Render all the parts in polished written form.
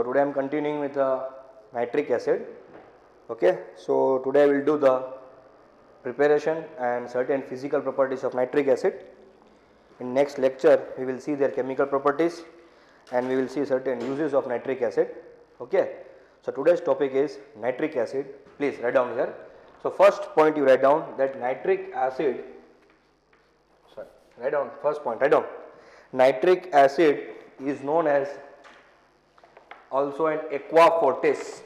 So today I am continuing with nitric acid. Okay, so today I will do the preparation and certain physical properties of nitric acid. In next lecture we will see their chemical properties and we will see certain uses of nitric acid. Okay, so today's topic is nitric acid. Please write down here. So first point you write down that nitric acid, write down first point, write down nitric acid is known as also an aqua fortis.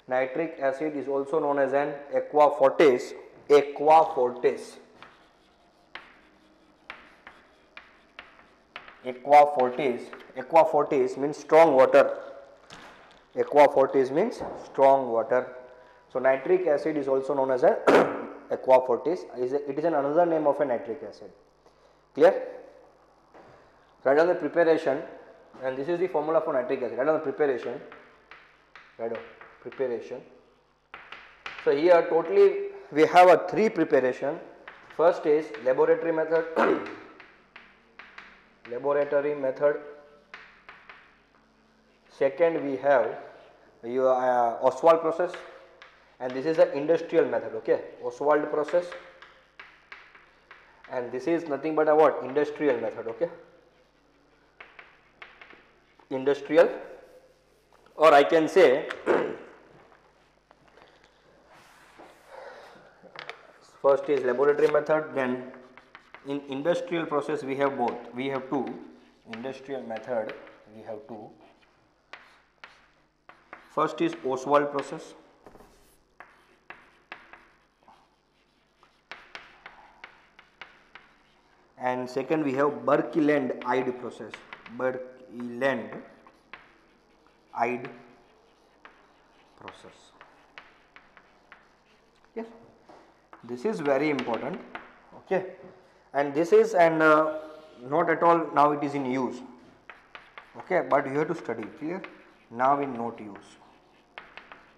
Nitric acid is also known as an aqua fortis. Aqua fortis. Aqua fortis. Aqua fortis means strong water. Aqua fortis means strong water. So nitric acid is also known as an aqua fortis. It is another name of a nitric acid. Clear? Write down the preparation, and this is the formula for nitric acid. Write down the preparation. Write down preparation. So here totally we have a three preparation. First is laboratory method. Laboratory method. Second we have your Ostwald process, and this is the industrial method. Okay, Ostwald process, and this is nothing but a what? Industrial method. Okay, industrial, or I can say first is laboratory method, then in industrial process we have both. We have two. Industrial method we have two. First is Ostwald process. And second we have Birkeland-Eyde process. Birkeland-Eyde process. Yes, this is very important. Okay, and this is not at all now it is in use. Okay, but you have to study. Clear? Now in not use.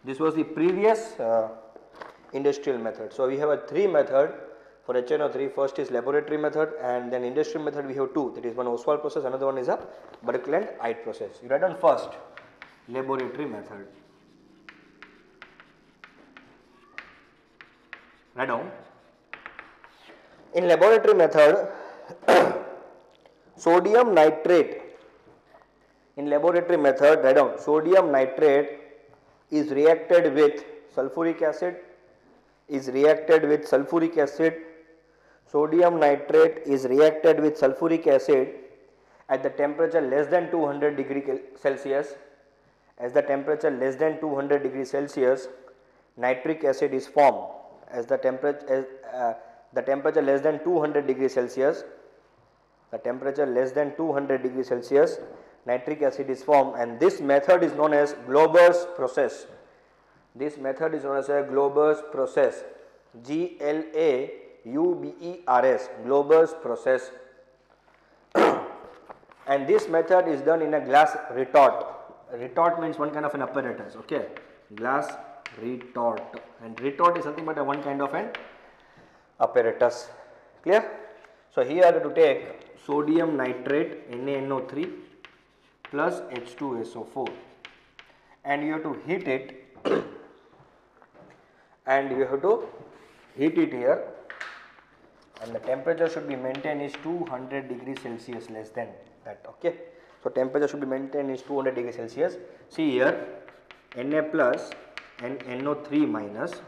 This was the previous industrial method. So we have a three method for HNO3. First is laboratory method, and then industrial method we have two. That is one Ostwald process, another one is a Birkeland-Eyde process. You write down first laboratory method. Write down. In laboratory method, sodium nitrate. In laboratory method, write down sodium nitrate is reacted with sulfuric acid. Sodium nitrate is reacted with sulfuric acid at the temperature less than 200 degree Celsius. As the temperature less than 200 degree Celsius, nitric acid is formed. As the temperature less than 200 degree Celsius, nitric acid is formed, and this method is known as Glauber's process. This method is known as a Glauber's process. G-L-A-U-B-E-R-S, Glauber's process. And this method is done in a glass retort. Retort means one kind of an apparatus. Okay, glass retort, and retort is something but one kind of an apparatus. Clear? So here I have to take sodium nitrate NaNO3 plus H2SO4, and you have to heat it here, and the temperature should be maintained is 200 degrees Celsius, less than that. Okay, so temperature should be maintained is 200 degrees Celsius. See here, Na plus and NO3 minus.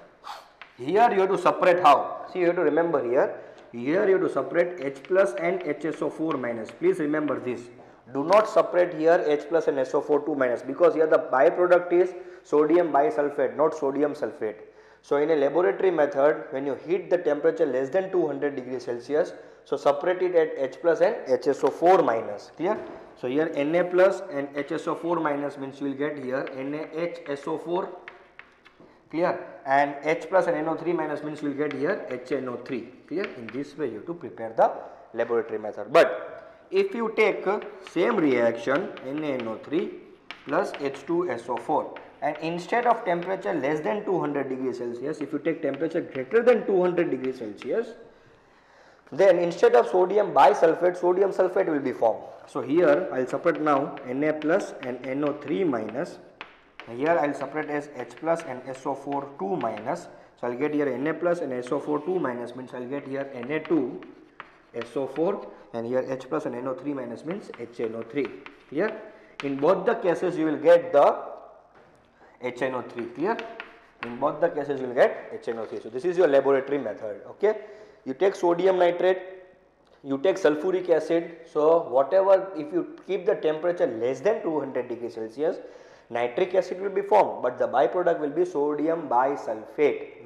Here you have to separate how? See, you have to remember here you have to separate H plus and HSO4 minus. Please remember this. Do not separate here H plus and SO4 2 minus, because here the byproduct is sodium bisulfate, not sodium sulfate. So in a laboratory method, when you heat the temperature less than 200 degrees Celsius, so separate it at H plus and HSO4 minus. Clear? So here Na plus and HSO4 minus means you will get here NaHSO4. Clear? And H plus and NO3 minus means you will get here HNO3. Clear? In this way you have to prepare the laboratory method. But if you take same reaction NaNO3 plus H2SO4, and instead of temperature less than 200 degrees Celsius, if you take temperature greater than 200 degrees Celsius, then instead of sodium bisulfate, sodium sulfate will be formed. So here I will separate now Na plus and NO3 minus. Here I will separate as H plus and SO4 2 minus. So I will get here Na plus and SO4 2 minus means I will get here Na2 SO4 and here H plus and NO3 minus means HNO3. Clear? In both the cases you will get the HNO3. Clear? In both the cases you will get HNO3. So this is your laboratory method. Okay. You take sodium nitrate, you take sulfuric acid. So whatever, if you keep the temperature less than 200 degrees Celsius, nitric acid will be formed, but the byproduct will be sodium bisulfate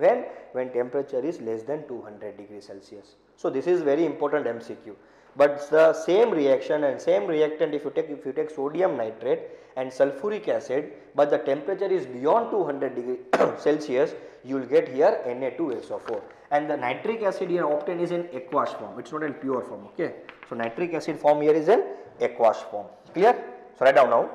when temperature is less than 200 degrees Celsius. So this is very important MCQ. But it's the same reaction and same reactant if you take sodium nitrate and sulfuric acid, but the temperature is beyond 200 degrees Celsius, you will get here Na2SO4. And the nitric acid here obtained is in aqueous form, it is not in pure form. Okay. So nitric acid form here is in aqueous form. Clear? So write down now.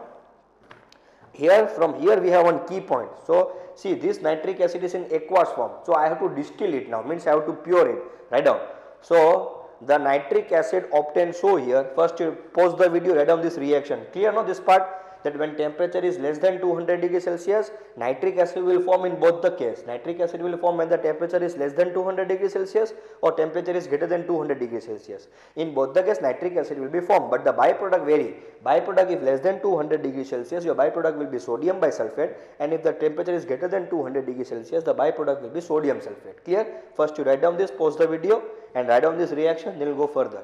Here, from here we have one key point. So see, this nitric acid is in aqueous form. So I have to distill it now, means I have to pure it. Write down. So the nitric acid obtained, so here first you pause the video, write down this reaction. Clear now this part, that when temperature is less than 200 degrees Celsius, nitric acid will form in both the case. Nitric acid will form when the temperature is less than 200 degrees Celsius or temperature is greater than 200 degrees Celsius. In both the case nitric acid will be formed, but the byproduct vary. Byproduct, if less than 200 degrees Celsius, your byproduct will be sodium bisulfate, and if the temperature is greater than 200 degrees Celsius, the byproduct will be sodium sulfate. Clear? First you write down this, pause the video and write down this reaction, then we will go further.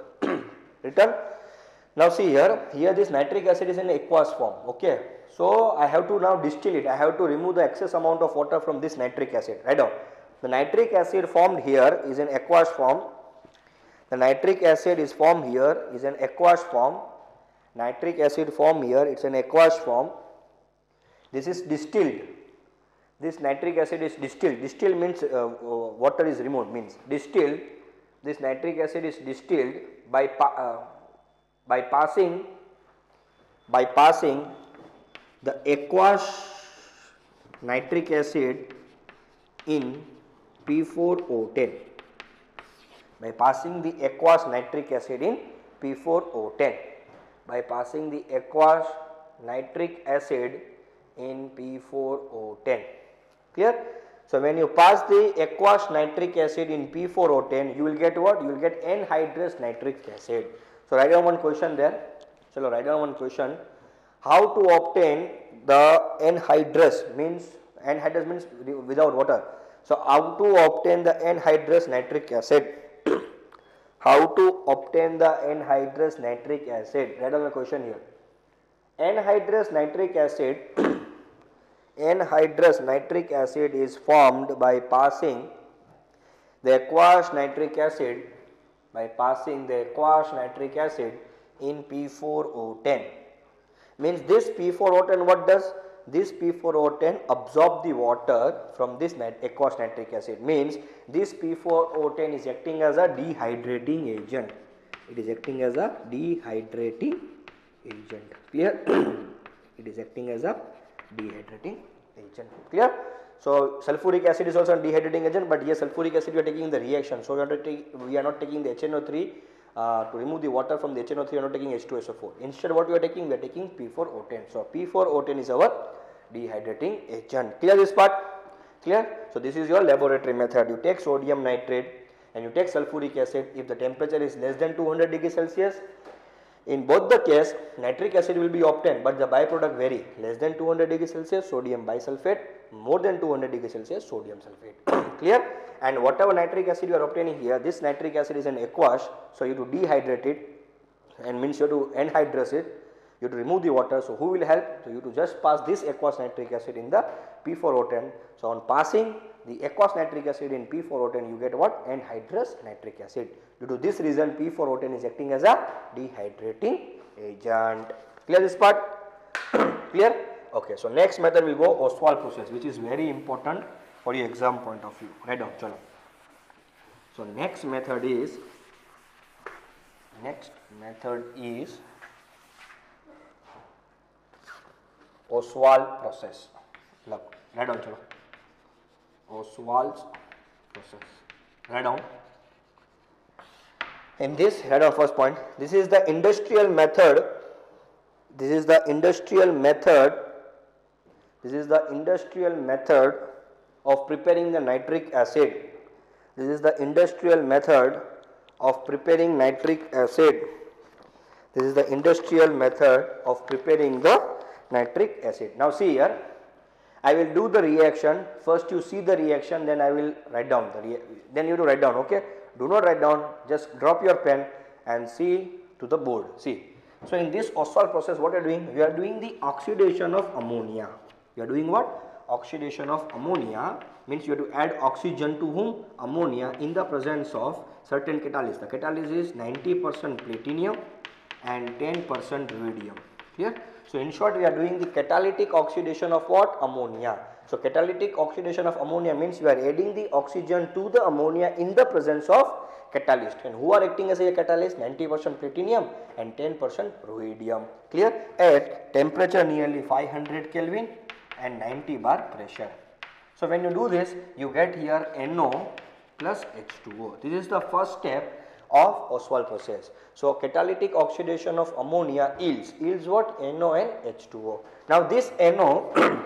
Return. Now see here this nitric acid is in aqueous form. Okay. So I have to now distill it. I have to remove the excess amount of water from this nitric acid. Write down. The nitric acid formed here is in aqueous form. The nitric acid is formed here is in aqueous form. Nitric acid formed here, it's in aqueous form. This is distilled. This nitric acid is distilled. Distilled means water is removed, means distilled. This nitric acid is distilled by passing the aqueous nitric acid in P4O10. By passing the aqueous nitric acid in P4O10. By passing the aqueous nitric acid in P4O10. Clear? So when you pass the aqueous nitric acid in P4O10, you will get what? You will get anhydrous nitric acid. So write down one question there. So write down one question. How to obtain the anhydrous means without water. So how to obtain the anhydrous nitric acid? How to obtain the anhydrous nitric acid? Write down the question here. Anhydrous nitric acid. Anhydrous nitric acid is formed by passing the aqueous nitric acid in P4O10. Means this P4O10 what does? This P4O10 absorb the water from this aqueous nitric acid. Means this P4O10 is acting as a dehydrating agent. It is acting as a dehydrating agent. Clear? It is acting as a dehydrating agent. Clear? So sulfuric acid is also a dehydrating agent, but here sulfuric acid we are taking in the reaction. So we are not taking the HNO3 to remove the water from the HNO3. We are not taking H2SO4. Instead, what we are taking? We are taking P4O10. So P4O10 is our dehydrating agent. Clear this part? Clear? So this is your laboratory method. You take sodium nitrate and you take sulfuric acid. If the temperature is less than 200 degrees Celsius, in both the case nitric acid will be obtained, but the byproduct vary. Less than 200 degrees Celsius sodium bisulfate, more than 200 degrees Celsius sodium sulfate. Clear? And whatever nitric acid you are obtaining here, this nitric acid is an aqueous, so you have to dehydrate it, and means you have to anhydrous it, you have to remove the water. So who will help? So you have to just pass this aqueous nitric acid in the P4O10. So on passing the aqueous nitric acid in P4O10, you get what? Anhydrous nitric acid. Due to this reason, P4O10 is acting as a dehydrating agent. Clear this part? Clear? Okay, so next method will go Ostwald process, which is very important for your exam point of view. Write down, chalo. So next method is Ostwald process. Look, write down, chalo. Ostwald's process. Write down. In this, write down first point. This is the industrial method. This is the industrial method. This is the industrial method of preparing the nitric acid. This is the industrial method of preparing nitric acid. This is the industrial method of preparing the nitric acid. Now see here, I will do the reaction. First you see the reaction, then I will write down the then you have to write down, okay? Do not write down, just drop your pen and see to the board. See. So in this Ostwald process, what you are doing? We are doing the oxidation of ammonia. You are doing what? Oxidation of ammonia means you have to add oxygen to whom? Ammonia in the presence of certain catalyst. The catalyst is 90% platinum and 10% rubidium. Clear? So in short, we are doing the catalytic oxidation of what? Ammonia. So catalytic oxidation of ammonia means we are adding the oxygen to the ammonia in the presence of catalyst. And who are acting as a catalyst? 90% platinum and 10% rubidium. Clear? At temperature nearly 500 Kelvin and 90 bar pressure. So when you do this, you get here NO plus H2O. This is the first step of Ostwald process. So catalytic oxidation of ammonia yields what? NO and H2O. Now this NO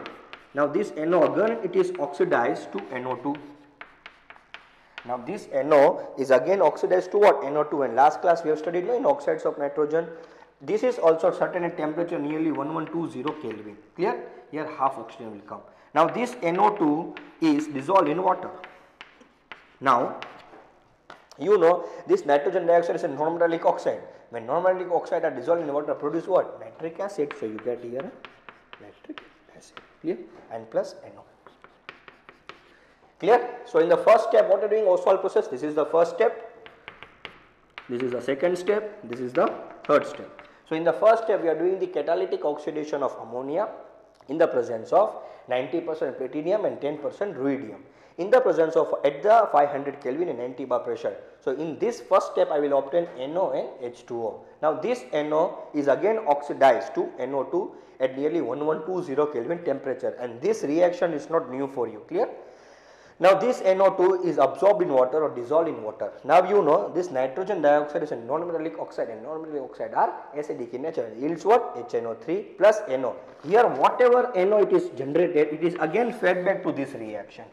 now this NO again it is oxidized to NO2. Now this NO is again oxidized to what? NO2, and last class we have studied in oxides of nitrogen. This is also certain at temperature nearly 1120 Kelvin. Clear? Here half oxygen will come. Now this NO2 is dissolved in water. Now you know this nitrogen dioxide is a non-metallic oxide. When non-metallic oxide are dissolved in water, produce what? Nitric acid. So you get here nitric acid. Clear? And plus NO. Clear? So in the first step, what are you doing? Ostwald process. This is the first step. This is the second step. This is the third step. So in the first step, we are doing the catalytic oxidation of ammonia in the presence of 90% platinum and 10% rubidium, in the presence of at the 500 Kelvin and 90 bar pressure. So in this first step, I will obtain NO and H2O. Now this NO is again oxidized to NO2 at nearly 1120 Kelvin temperature, and this reaction is not new for you. Clear? Now this NO2 is absorbed in water or dissolved in water. Now you know this nitrogen dioxide is a non-metallic oxide, and non-metallic oxide are acidic in nature. It yields what? HNO3 plus NO. Here whatever NO it is generated, it is again fed back to this reaction.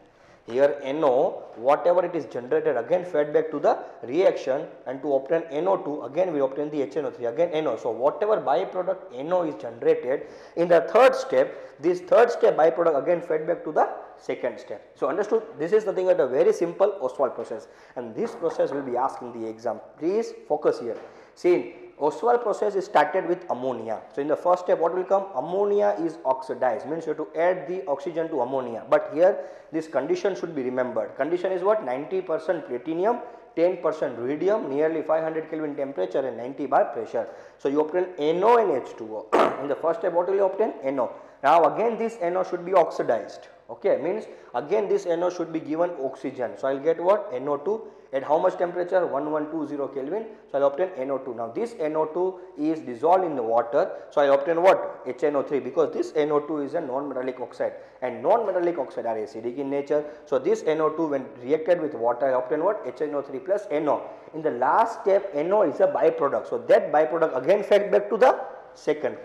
Here NO, whatever it is generated, again fed back to the reaction, and to obtain NO2 again we obtain the HNO3, again NO. So whatever byproduct NO is generated in the third step, this third step byproduct again fed back to the second step. So understood? This is nothing but a very simple Ostwald process, and this process will be asking the exam. Please focus here. See, Ostwald process is started with ammonia. So in the first step, what will come? Ammonia is oxidized, means you have to add the oxygen to ammonia. But here this condition should be remembered. Condition is what? 90% platinum, 10% rubidium, nearly 500 Kelvin temperature and 90 bar pressure. So you obtain NO and H2O. In the first step, what will you obtain? NO. Now again this NO should be oxidized. Okay, means again this NO should be given oxygen. So I will get what? NO2 at how much temperature? 1120 Kelvin. So I will obtain NO2. Now this NO2 is dissolved in the water. So I obtain what? HNO3, because this NO2 is a non-metallic oxide, and non-metallic oxide are acidic in nature. So this NO2 when reacted with water, I obtain what? HNO3 plus NO. In the last step, NO is a byproduct. So that byproduct again fed back to the second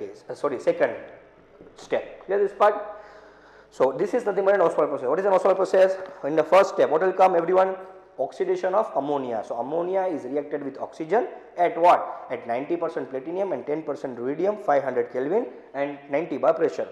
step. Clear this part? So this is nothing but an Ostwald process. What is an Ostwald process? In the first step, what will come, everyone? Oxidation of ammonia. So ammonia is reacted with oxygen at what? At 90% platinum and 10% rubidium, 500 Kelvin and 90 bar pressure.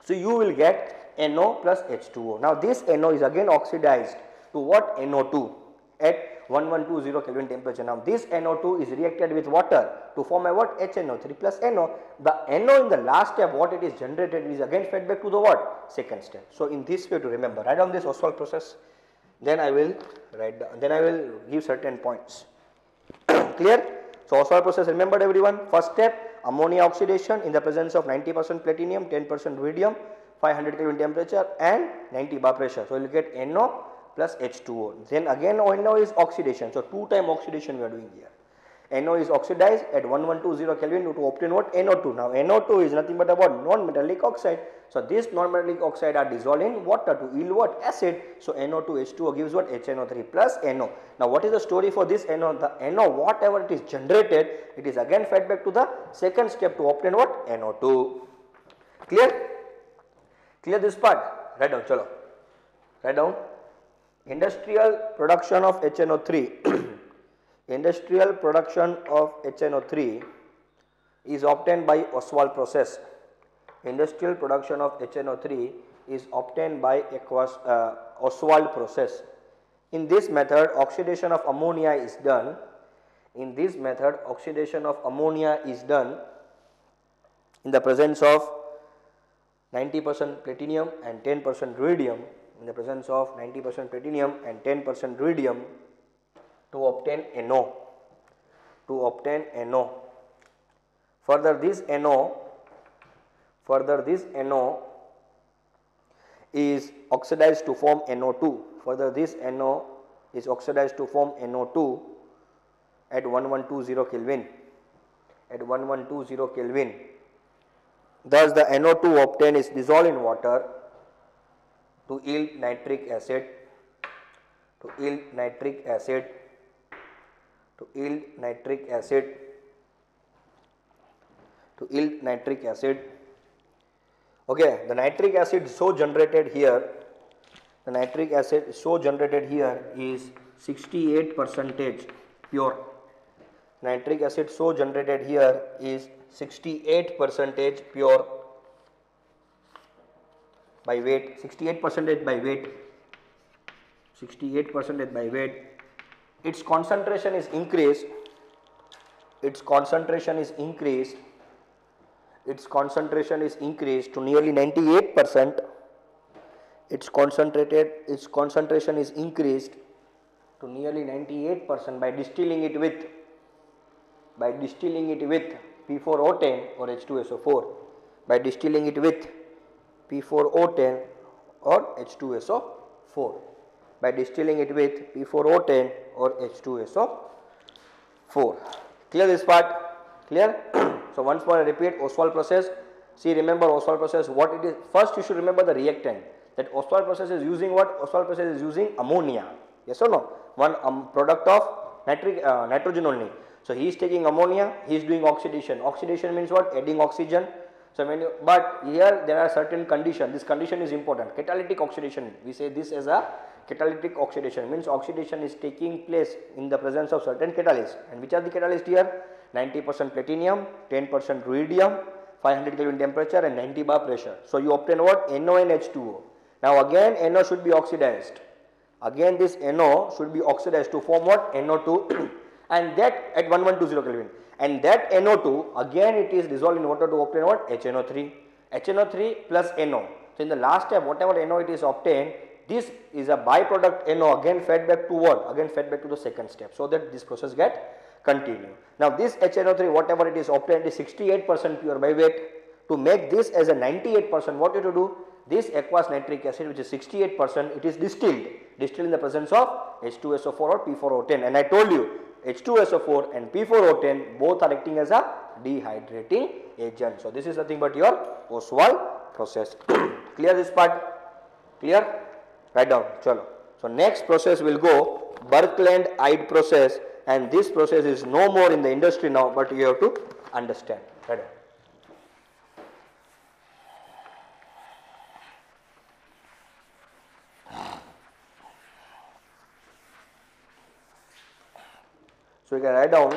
So you will get NO plus H2O. Now this NO is again oxidized to what? NO2 at 1120 Kelvin temperature. Now this NO2 is reacted with water to form a what? HNO3 plus NO. The NO in the last step, what it is generated is again fed back to the what? Second step. So in this way to remember, write down this Ostwald process. Then I will write down, then I will give certain points. Clear? So Ostwald process, remembered everyone? First step, ammonia oxidation in the presence of 90% platinum, 10% rubidium, 500 Kelvin temperature and 90 bar pressure. So you will get NO plus H2O. Then again NO is oxidation. So 2-time oxidation we are doing here. NO is oxidized at 1120 Kelvin to obtain what? NO2. Now NO2 is nothing but about non-metallic oxide. So this non-metallic oxide are dissolved in water to yield what? Acid. So NO2H2O gives what? HNO3 plus NO. Now what is the story for this NO? The NO, whatever it is generated, it is again fed back to the second step to obtain what? NO2. Clear? Clear this part? Write down, chalo. Write down. Industrial production of HNO3. Industrial production of HNO3 is obtained by Ostwald process. Industrial production of HNO3 is obtained by Ostwald process. In this method, oxidation of ammonia is done. In this method, oxidation of ammonia is done in the presence of 90% platinum and 10% rubidium. In the presence of 90% platinum and 10% rubidium to obtain NO. To obtain NO. Further, this NO is oxidized to form NO2. Further, this NO is oxidized to form NO2 at 1120 Kelvin. At 1120 Kelvin. Thus, the NO2 obtained is dissolved in water to yield nitric acid. To yield nitric acid. To yield nitric acid. To yield nitric acid. Okay, the nitric acid so generated here, the nitric acid so generated here is 68% pure. Nitric acid so generated here is 68% pure by weight, 68% by weight, 68% by weight. Its concentration is increased, its concentration is increased, its concentration is increased to nearly 98%. Its concentration is increased to nearly 98% by distilling it with P4O10 or H2SO4. By distilling it with P4O10 or H2SO4. By distilling it with P4O10 or H2SO4. Clear this part? Clear? So once more I repeat, Ostwald process. See, remember Ostwald process, what it is. First you should remember the reactant. That Ostwald process is using what? Ostwald process is using ammonia. Yes or no? One product of nitrogen only. So he is taking ammonia, he is doing oxidation. Oxidation means what? Adding oxygen. So when you, but here there are certain conditions. This condition is important. Catalytic oxidation. We say this as a catalytic oxidation. Means oxidation is taking place in the presence of certain catalysts. And which are the catalysts here? 90% platinum, 10% rubidium, 500 Kelvin temperature and 90 bar pressure. So you obtain what? NO and H2O. Now again NO should be oxidized. Again this NO should be oxidized to form what? NO2 and that at 1120 Kelvin. And that NO2 again it is dissolved in water to obtain what? HNO3. HNO3 plus NO. So in the last step whatever NO it is obtained, this is a byproduct NO again fed back to what? Again fed back to the second step so that this process get continue. Now this HNO3 whatever it is obtained is 68% pure by weight. To make this as a 98%, what you have to do? This aqueous nitric acid which is 68%, it is distilled in the presence of H2SO4 or P4O10. And I told you H2SO4 and P4O10 both are acting as a dehydrating agent. So this is nothing but your Ostwald process. Clear this part? Clear? Write down. Chalo. So next process will go Birkeland-Eyde process, and this process is no more in the industry now, but you have to understand. Write down. So you can write down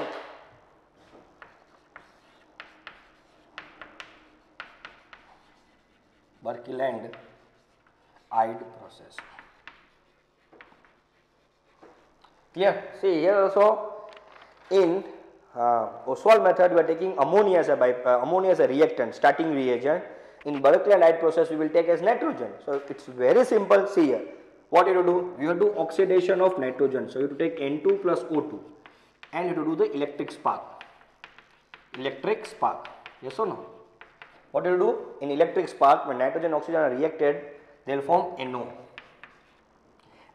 Birkeland-Eyde process. Clear? See here also in Ostwald method we are taking ammonia as a reactant, starting reagent. In Birkeland-Eyde process we will take as nitrogen. So it's very simple. See here, what you have to do? You have to do oxidation of nitrogen. So you have to take N2 plus O2 and you have to do the electric spark. Electric spark. Yes or no? What you will do? In electric spark, when nitrogen and oxygen are reacted, they will form NO.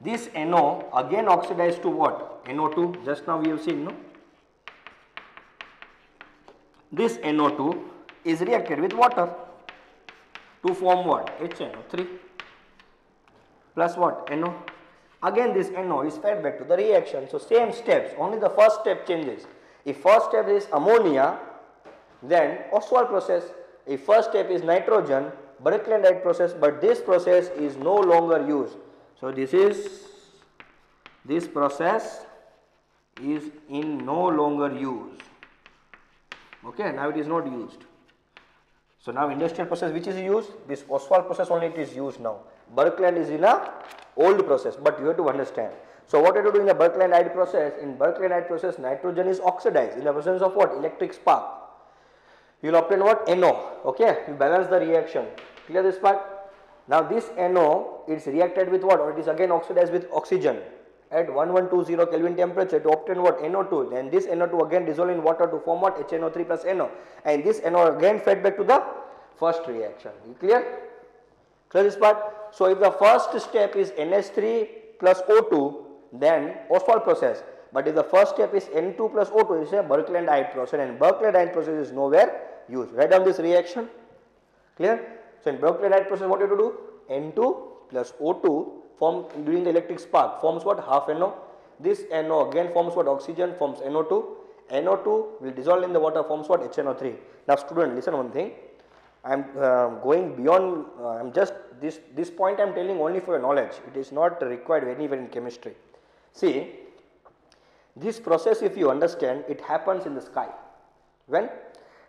This NO again oxidized to what? NO2. Just now we have seen, no? this NO2 is reacted with water to form what? HNO3 plus what? NO. Again this NO is fed back to the reaction. So same steps, only the first step changes. If first step is ammonia, then Ostwald process. If first step is nitrogen, Berkeley-Light process, but this process is no longer used. So this process is in no longer use. Okay, now it is not used. So now industrial process which is used, this Ostwald process only it is used now. Berkeley is in a old process, but you have to understand. So what you have to do in the Berkeley-Light process? In Berkeley-Light process, nitrogen is oxidized in the presence of what? Electric spark. You will obtain what? NO. Okay, you balance the reaction. Clear this part? Now this NO is reacted with what? Or it is again oxidized with oxygen at 1120 Kelvin temperature to obtain what? NO2. Then this NO2 again dissolve in water to form what? HNO3 plus NO. And this NO again fed back to the first reaction. You clear? Clear this part? So if the first step is NH3 plus O2, then Ostwald process. But if the first step is N2 plus O2, it is a Berkeley-Light process, and Berkeley-Light process is nowhere used. Write down this reaction. Clear? So in Berkeley-Light process, what you have to do? N2 plus O2 form during the electric spark forms what? Half NO. This NO again forms what? Oxygen, forms NO2. NO2 will dissolve in the water, forms what? HNO3. Now student, listen one thing. I am going beyond, I am just this point I am telling only for your knowledge. It is not required anywhere in chemistry. See, this process if you understand, it happens in the sky. When?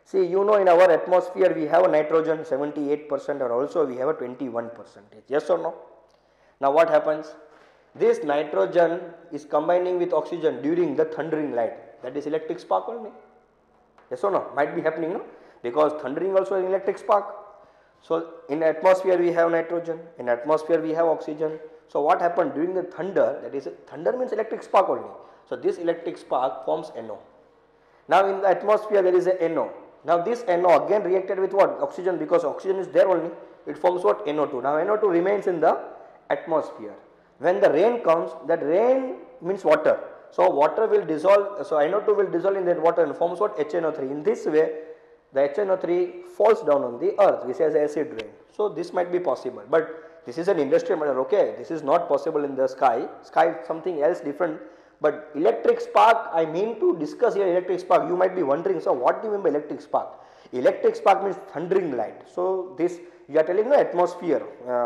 See, you know in our atmosphere we have a nitrogen 78% or also we have a 21%. Yes or no? Now what happens? This nitrogen is combining with oxygen during the thundering light. That is electric spark only. Yes or no? Might be happening, no? Because thundering also is electric spark. So in atmosphere we have nitrogen, in atmosphere we have oxygen. So what happened during the thunder? That is, thunder means electric spark only. So this electric spark forms NO. Now in the atmosphere there is a NO. Now this NO again reacted with what? Oxygen, because oxygen is there only. It forms what? NO2. Now NO2 remains in the atmosphere. When the rain comes, that rain means water. So water will dissolve, so NO2 will dissolve in that water and forms what? HNO3. In this way, the HNO3 falls down on the earth, which has acid rain. So this might be possible, but this is an industrial matter. Okay, this is not possible in the sky. Sky is something else different. But electric spark, I mean to discuss here electric spark. You might be wondering, so what do you mean by electric spark? Electric spark means thundering light. So this, you are telling no atmosphere,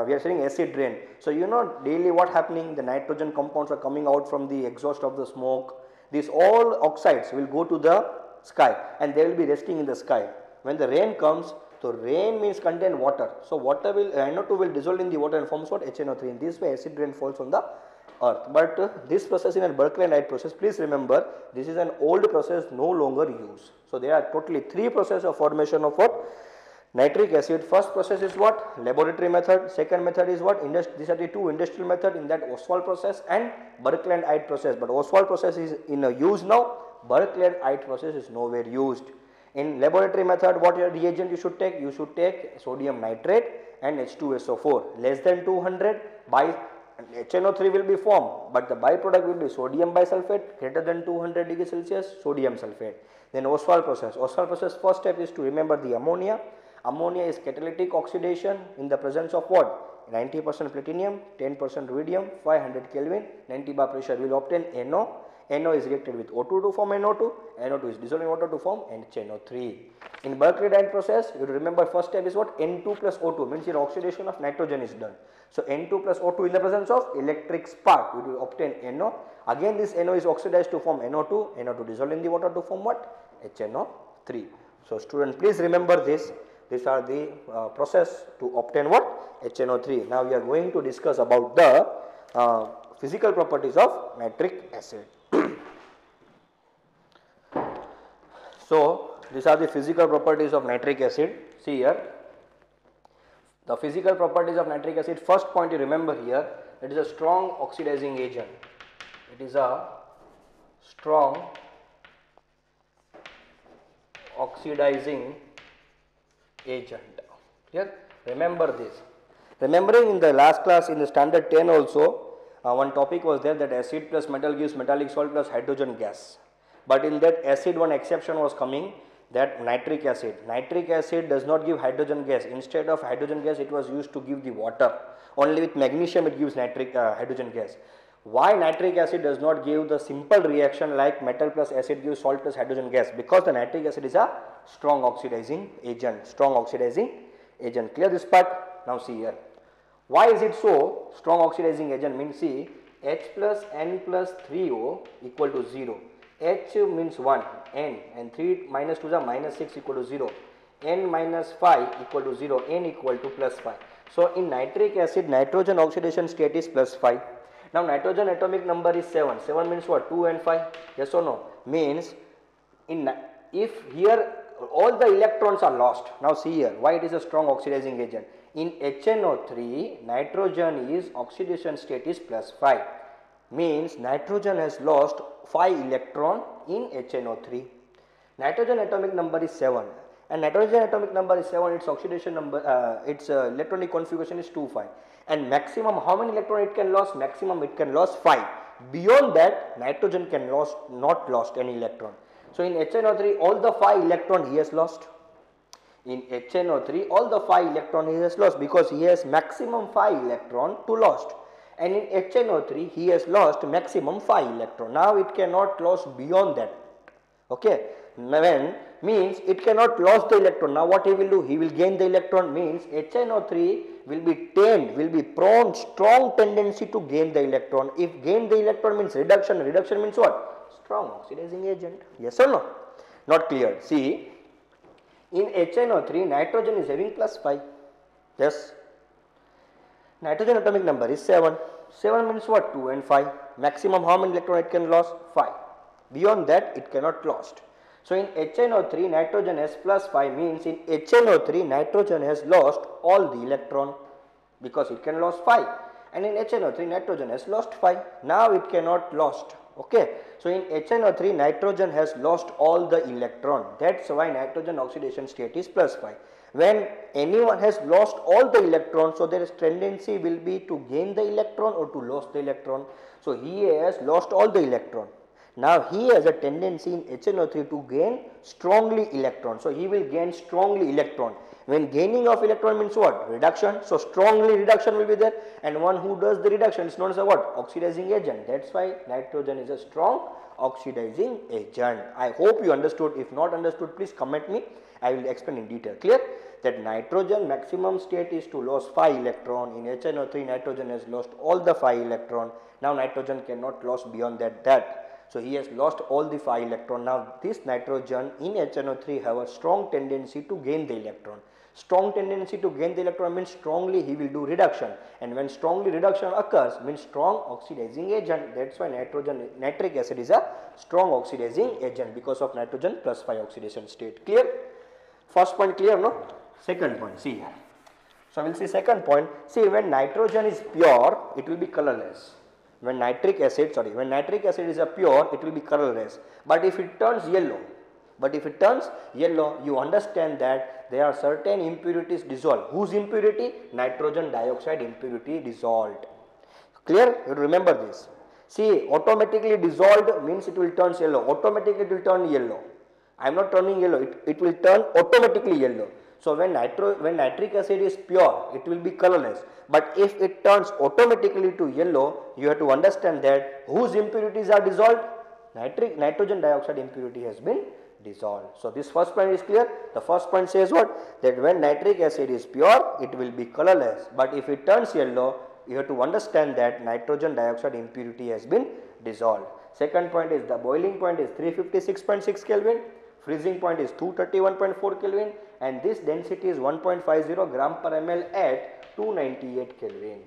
we are saying acid rain. So you know daily what happening, the nitrogen compounds are coming out from the exhaust of the smoke. These all oxides will go to the sky and they will be resting in the sky. When the rain comes, so rain means contain water. So water will, NO2 will dissolve in the water and forms what? HNO3. In this way acid rain falls on the earth. But this process is a Berkeley-Light process. Please remember, this is an old process, no longer used. So there are totally three processes of formation of what? Nitric acid. First process is what? Laboratory method. Second method is what? These are the two industrial methods, in that Ostwald process and Berkeley-Light process. But Ostwald process is in use now. Berkeley-Light process is nowhere used. In laboratory method, what reagent you should take? You should take sodium nitrate and H2SO4 less than 200. By HNO3 will be formed, but the byproduct will be sodium bisulfate, greater than 200 degrees Celsius, sodium sulfate. Then Ostwald process. Ostwald process, first step is to remember the ammonia. Ammonia is catalytic oxidation in the presence of what? 90% platinum, 10% rubidium, 500 Kelvin, 90 bar pressure. We will obtain NO. NO is reacted with O2 to form NO2. NO2 is dissolved in water to form HNO3. In Berkeley-Light process, you remember first step is what? N2 plus O2 means your oxidation of nitrogen is done. So N2 plus O2 in the presence of electric spark, we will obtain NO. Again this NO is oxidized to form NO2. NO2 dissolved in the water to form what? HNO3. So student, please remember this. These are the process to obtain what? HNO3. Now we are going to discuss about the physical properties of nitric acid. So these are the physical properties of nitric acid. See here, the physical properties of nitric acid. First point you remember here, it is a strong oxidizing agent. It is a strong oxidizing agent. Here, remember this. Remembering in the last class in the standard 10 also, one topic was there that acid plus metal gives metallic salt plus hydrogen gas. But in that acid one exception was coming, that nitric acid does not give hydrogen gas. Instead of hydrogen gas, it was used to give the water. Only with magnesium it gives hydrogen gas. Why nitric acid does not give the simple reaction like metal plus acid gives salt plus hydrogen gas? Because the nitric acid is a strong oxidizing agent. Clear this part? Now see here. Why is it so? Strong oxidizing agent means, see, H plus N plus 3O equal to 0. H means 1, N, and 3 minus 2 is minus 6 equal to 0. N minus 5 equal to 0. N equal to plus 5. So in nitric acid, nitrogen oxidation state is plus 5. Now nitrogen atomic number is 7. 7 means what? 2 and 5. Yes or no? Means if here all the electrons are lost. Now see here why it is a strong oxidizing agent. In HNO3, nitrogen is oxidation state is plus 5. Means nitrogen has lost 5 electron in HNO3. Nitrogen atomic number is 7. And nitrogen atomic number is 7, its oxidation number, its electronic configuration is 2, 5. And maximum, how many electron it can lose? Maximum it can lose 5. Beyond that, nitrogen can not lost any electron. So in HNO3, all the 5 electron he has lost. In HNO3, all the 5 electron he has lost because he has maximum 5 electron to lost. And in HNO3, he has lost maximum 5 electron. Now it cannot lose beyond that. Okay. When means it cannot lose the electron. Now what he will do? He will gain the electron. Means HNO3 will be prone strong tendency to gain the electron. If gain the electron means reduction. Reduction means what? Strong oxidizing agent. Yes or no? Not clear. See, in HNO3 nitrogen is having plus 5. Yes. Nitrogen atomic number is 7. 7 means what? 2 and 5. Maximum how many electron it can lose? 5. Beyond that it cannot lost. So in HNO3 nitrogen has plus 5 means in HNO3 nitrogen has lost all the electron because it can lose 5, and in HNO3 nitrogen has lost 5. Now it cannot lost. Okay. So in HNO3 nitrogen has lost all the electron. That's why nitrogen oxidation state is plus 5. When anyone has lost all the electrons, so there is tendency will be to gain the electron or to lose the electron. So he has lost all the electron. Now he has a tendency in HNO3 to gain strongly electron. So he will gain strongly electron. When gaining of electron means what? Reduction. So strongly reduction will be there, and one who does the reduction is known as a what? Oxidizing agent. That's why nitrogen is a strong oxidizing agent. I hope you understood. If not understood, please comment me. I will explain in detail. Clear? That nitrogen maximum state is to lose 5 electron. In HNO3 nitrogen has lost all the 5 electron. Now nitrogen cannot lose beyond that. So he has lost all the 5 electron. Now this nitrogen in HNO3 have a strong tendency to gain the electron. Strong tendency to gain the electron means strongly he will do reduction, and when strongly reduction occurs means strong oxidizing agent. That's why nitric acid is a strong oxidizing agent because of nitrogen plus 5 oxidation state. Clear? First point clear, no? Second point, see here. So we will see second point. See, when nitrogen is pure, it will be colorless. When nitric acid is a pure, it will be colorless. But if it turns yellow, you understand that there are certain impurities dissolved. Whose impurity? Nitrogen dioxide impurity dissolved. Clear? You remember this. See, automatically dissolved means it will turn yellow. Automatically it will turn yellow. I am not turning yellow. It will turn automatically yellow. So when nitric acid is pure, it will be colorless. But if it turns automatically to yellow, you have to understand that whose impurities are dissolved? Nitrogen dioxide impurity has been dissolved. So this first point is clear. The first point says what? That when nitric acid is pure, it will be colorless. But if it turns yellow, you have to understand that nitrogen dioxide impurity has been dissolved. Second point is the boiling point is 356.6 Kelvin. Freezing point is 231.4 Kelvin, and this density is 1.50 gram per ml at 298 Kelvin.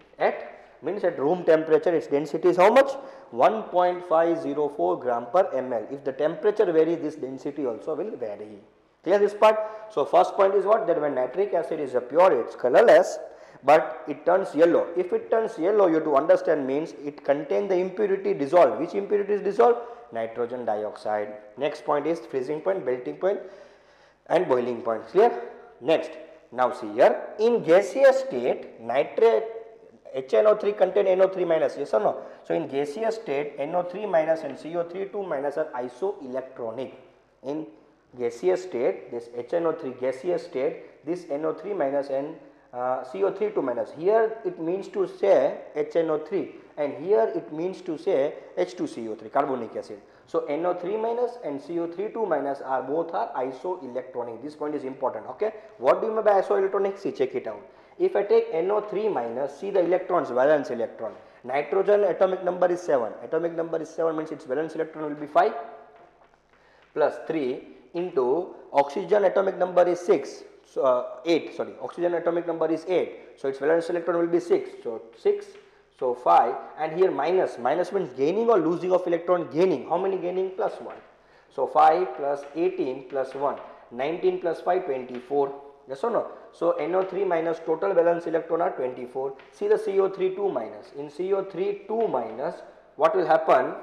Means at room temperature its density is how much? 1.504 gram per ml. If the temperature varies, this density also will vary. Clear this part? So first point is what? That when nitric acid is a pure, it's colorless, but it turns yellow. If it turns yellow, you have to understand means it contains the impurity dissolved. Which impurity is dissolved? Nitrogen dioxide. Next point is freezing point, melting point and boiling point. Clear? Next, now see here, in gaseous state, nitrate HNO3 contain NO3 minus, yes or no? So in gaseous state, NO3 minus and CO32 minus are isoelectronic. In gaseous state, this HNO3 gaseous state, this NO3 minus and CO3 2 minus. Here it means to say HNO3 and here it means to say H2CO3 carbonic acid. So NO3 minus and CO3 2 minus are both are isoelectronic. This point is important. Okay, what do you mean by isoelectronic? See, check it out. If I take NO3 minus, see the electrons, valence electron. Nitrogen atomic number is 7. Atomic number is 7 means its valence electron will be 5 plus 3 into oxygen atomic number is 6. So 8, sorry, oxygen atomic number is 8. So its valence electron will be 6. So 6, so 5, and here minus. Minus means gaining or losing of electron. Gaining. How many gaining? Plus 1. So 5 plus 18 plus 1. 19 plus 5, 24. Yes or no? So NO3 minus total valence electron are 24. See the CO3 2 minus. In CO3 2 minus, what will happen?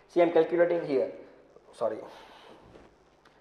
See, I am calculating here. Sorry,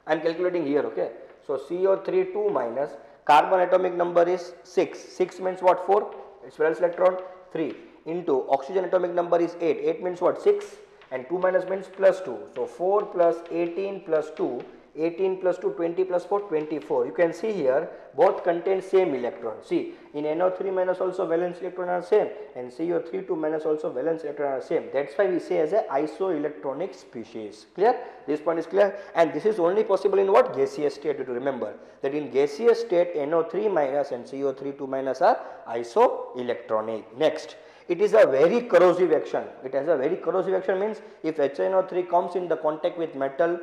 I am calculating here. Okay. So CO3 2 minus, carbon atomic number is 6. 6 means what? 4. Its valence electron 3 into oxygen atomic number is 8. 8 means what? 6, and 2 minus means plus 2. So 4 plus 18 plus 2. 18 plus 2, 20 plus 4, 24. You can see here both contain same electron. See, in NO3 minus also valence electron are same, and CO3 2 minus also valence electron are same. That's why we say as a isoelectronic species. Clear? This point is clear, and this is only possible in what? Gaseous state. You have to remember that in gaseous state NO3 minus and CO3 2 minus are isoelectronic. Next, it is a very corrosive action. It has a very corrosive action means if HNO3 comes in the contact with metal,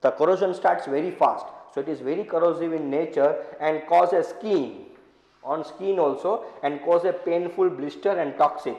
the corrosion starts very fast. So it is very corrosive in nature and cause a skin on skin also, and cause a painful blister and toxic.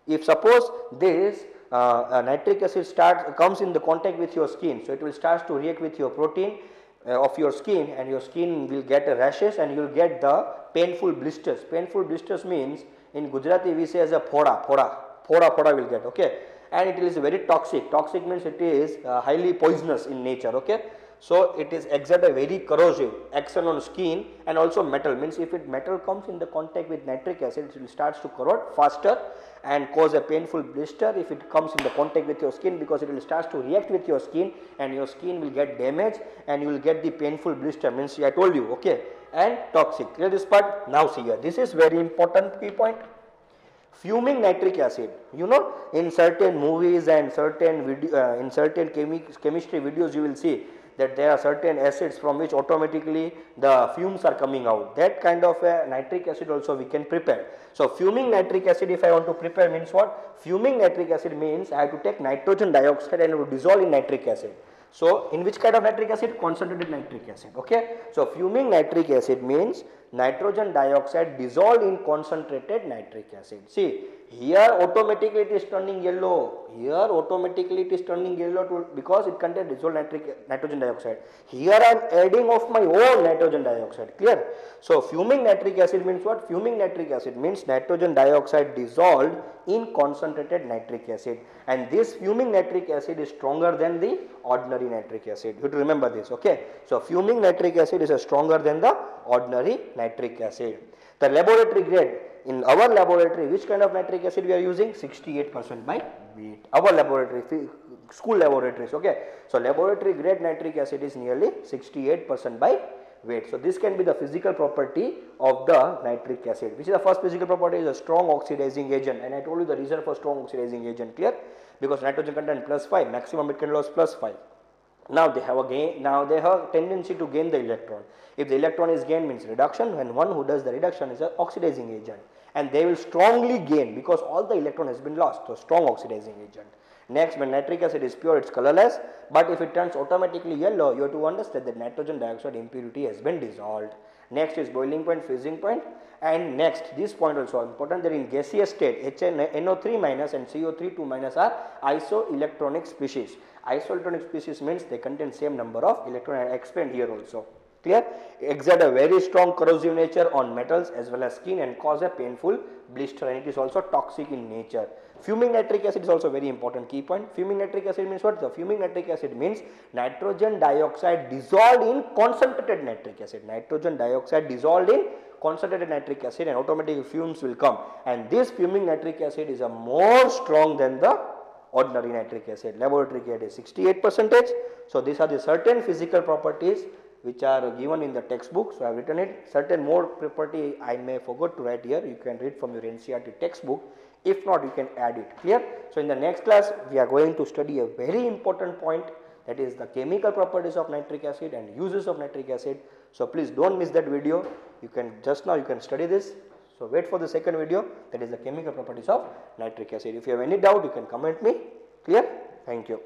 If suppose this nitric acid comes in the contact with your skin, so it will start to react with your protein of your skin, and your skin will get rashes and you will get the painful blisters. Painful blisters means in Gujarati we say as a phoda will get. Okay. And it is very toxic. Toxic means it is highly poisonous in nature. Okay, so it is exert a very corrosive action on skin, and also metal means if metal comes in the contact with nitric acid, it will starts to corrode faster and cause a painful blister if it comes in the contact with your skin, because it will start to react with your skin and your skin will get damaged and you will get the painful blister means I told you. Okay, and toxic. Clear this part? Now see here, this is very important key point. Fuming nitric acid, you know, in certain movies and certain in certain chemistry videos you will see that there are certain acids from which automatically the fumes are coming out. That kind of a nitric acid also we can prepare. So fuming nitric acid, if I want to prepare, means what? Fuming nitric acid means I have to take nitrogen dioxide and to dissolve in nitric acid. So in which kind of nitric acid? Concentrated nitric acid. Okay, so fuming nitric acid means nitrogen dioxide dissolved in concentrated nitric acid. See, here automatically it is turning yellow. Here automatically it is turning yellow because it contains dissolved nitrogen dioxide. Here I am adding of my own nitrogen dioxide. Clear? So fuming nitric acid means what? Fuming nitric acid means nitrogen dioxide dissolved in concentrated nitric acid, and this fuming nitric acid is stronger than the ordinary nitric acid. You have to remember this. Okay, so fuming nitric acid is stronger than the ordinary nitric acid. The laboratory grade, in our laboratory, which kind of nitric acid we are using? 68% by weight. Our laboratory, school laboratories. Okay, so laboratory grade nitric acid is nearly 68% by weight. So this can be the physical property of the nitric acid. Which is the first physical property? Is a strong oxidizing agent, and I told you the reason for strong oxidizing agent. Clear? Because nitrogen content +5, maximum it can lose +5. Now they have a gain. Now they have tendency to gain the electron. If the electron is gained means reduction, and one who does the reduction is an oxidizing agent, and they will strongly gain because all the electron has been lost. So strong oxidizing agent. Next, when nitric acid is pure, it's colorless, but if it turns automatically yellow, you have to understand that nitrogen dioxide impurity has been dissolved. Next is boiling point, freezing point, and next this point also important, that in gaseous state NO3 minus and CO3 2 minus are isoelectronic species. Isoelectronic species means they contain same number of electrons. I explained here also. Clear? Exert a very strong corrosive nature on metals as well as skin and cause a painful blister, and it is also toxic in nature. Fuming nitric acid is also very important key point. Fuming nitric acid means what? The fuming nitric acid means nitrogen dioxide dissolved in concentrated nitric acid. Nitrogen dioxide dissolved in concentrated nitric acid, and automatically fumes will come, and this fuming nitric acid is a more strong than the ordinary nitric acid. Laboratory grade is 68%. So these are the certain physical properties which are given in the textbook. So I have written it. Certain more property I may forgot to write here. You can read from your NCERT textbook. If not, you can add it. Clear? So in the next class we are going to study a very important point, that is the chemical properties of nitric acid and uses of nitric acid. So please don't miss that video. You can just now you can study this. So wait for the second video, that is the chemical properties of nitric acid. If you have any doubt, you can comment me. Clear? Thank you.